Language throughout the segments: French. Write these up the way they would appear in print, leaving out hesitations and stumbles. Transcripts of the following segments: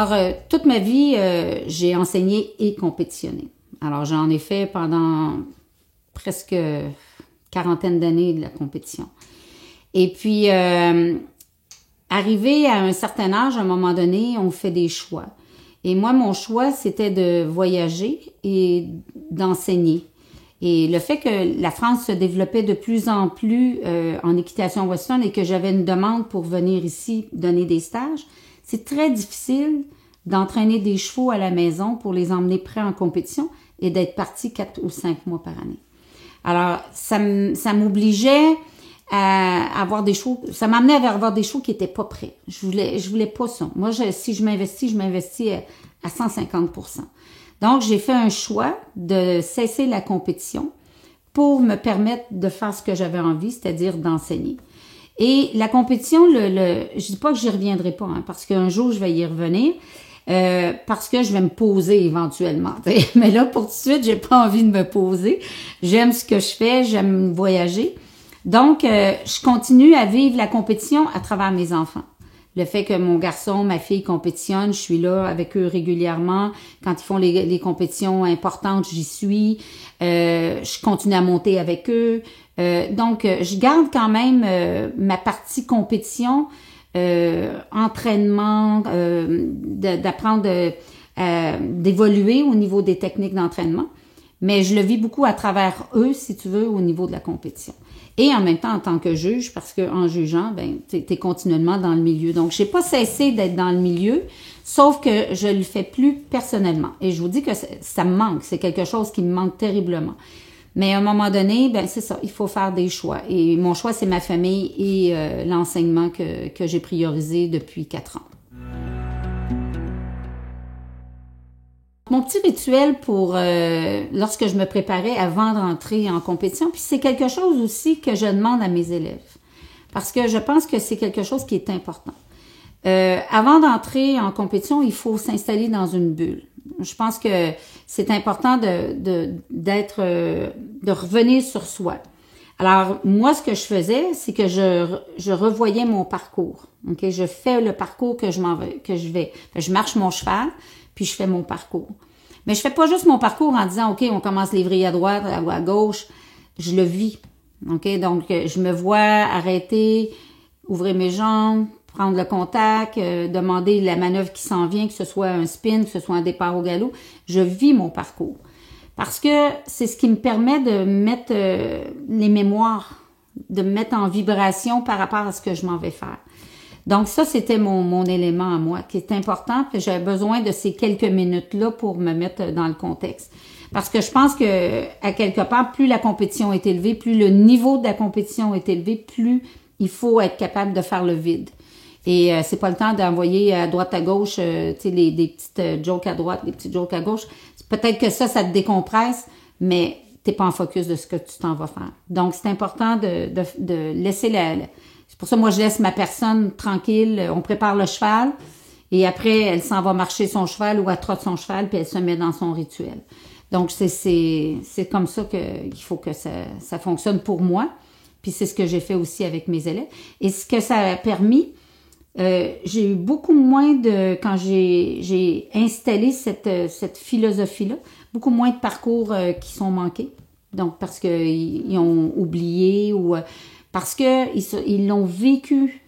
Alors, toute ma vie, j'ai enseigné et compétitionné. Alors, j'en ai fait pendant presque quarantaine d'années de la compétition. Et puis, arrivé à un certain âge, à un moment donné, on fait des choix. Et moi, mon choix, c'était de voyager et d'enseigner. Et le fait que la France se développait de plus en plus en équitation western et que j'avais une demande pour venir ici donner des stages, c'est très difficile d'entraîner des chevaux à la maison pour les emmener prêts en compétition et d'être parti 4 ou 5 mois par année. Alors, ça m'obligeait à avoir des chevaux, ça m'amenait à avoir des chevaux qui étaient pas prêts. Je voulais pas ça. Moi, si je m'investis à 150%. Donc, j'ai fait un choix de cesser la compétition pour me permettre de faire ce que j'avais envie, c'est-à-dire d'enseigner. Et la compétition, je dis pas que j'y reviendrai pas, hein, parce qu'un jour, je vais y revenir, parce que je vais me poser éventuellement. Mais là, pour tout de suite, j'ai pas envie de me poser. J'aime ce que je fais, j'aime voyager. Donc, je continue à vivre la compétition à travers mes enfants. Le fait que mon garçon, ma fille compétitionnent, je suis là avec eux régulièrement. Quand ils font les compétitions importantes, j'y suis. Je continue à monter avec eux. Donc, je garde quand même ma partie compétition, entraînement, d'apprendre, d'évoluer au niveau des techniques d'entraînement. Mais je le vis beaucoup à travers eux, si tu veux, au niveau de la compétition. Et en même temps, en tant que juge, parce que en jugeant, ben, t'es continuellement dans le milieu. Donc, j'ai pas cessé d'être dans le milieu, sauf que je le fais plus personnellement. Et je vous dis que ça me manque. C'est quelque chose qui me manque terriblement. Mais à un moment donné, ben, c'est ça. Il faut faire des choix. Et mon choix, c'est ma famille et l'enseignement que j'ai priorisé depuis 4 ans. Mon petit rituel pour lorsque je me préparais avant d'entrer en compétition, puis c'est quelque chose aussi que je demande à mes élèves, parce que je pense que c'est quelque chose qui est important. Avant d'entrer en compétition, il faut s'installer dans une bulle. Je pense que c'est important de revenir sur soi. Alors, moi, ce que je faisais, c'est que je revoyais mon parcours. Ok, je fais le parcours que je vais. Je marche mon cheval, puis je fais mon parcours. Mais je fais pas juste mon parcours en disant, OK, on commence l'évrier à droite, à gauche. Je le vis. OK, donc, je me vois arrêter, ouvrir mes jambes, prendre le contact, demander la manœuvre qui s'en vient, que ce soit un spin, que ce soit un départ au galop. Je vis mon parcours. Parce que c'est ce qui me permet de mettre les mémoires, de me mettre en vibration par rapport à ce que je m'en vais faire. Donc ça, c'était mon élément à moi, qui est important, puis j'avais besoin de ces quelques minutes-là pour me mettre dans le contexte. Parce que je pense que, à quelque part, plus la compétition est élevée, plus le niveau de la compétition est élevé, plus il faut être capable de faire le vide. Et c'est pas le temps d'envoyer à droite à gauche, tu sais, des petites jokes à droite, des petites jokes à gauche. Peut-être que ça te décompresse, mais t'es pas en focus de ce que tu t'en vas faire. Donc, c'est important de laisser c'est pour ça, moi, je laisse ma personne tranquille. On prépare le cheval et après, elle s'en va marcher son cheval ou elle trotte son cheval puis elle se met dans son rituel. Donc, c'est comme ça qu'il faut que ça fonctionne pour moi. Puis c'est ce que j'ai fait aussi avec mes élèves. Et ce que ça a permis, j'ai eu beaucoup moins quand j'ai installé cette philosophie-là, beaucoup moins de parcours qui sont manqués. Donc, parce qu'ils ont oublié ou parce que ils l'ont vécu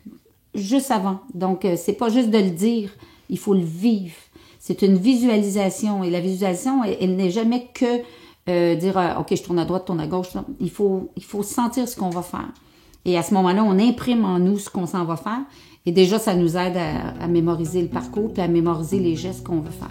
juste avant. Donc, c'est pas juste de le dire, il faut le vivre. C'est une visualisation. Et la visualisation, elle n'est jamais que dire OK, je tourne à droite, tourne à gauche. Non. Il faut sentir ce qu'on va faire. Et à ce moment-là, on imprime en nous ce qu'on s'en va faire. Et déjà, ça nous aide à mémoriser le parcours puis à mémoriser les gestes qu'on veut faire.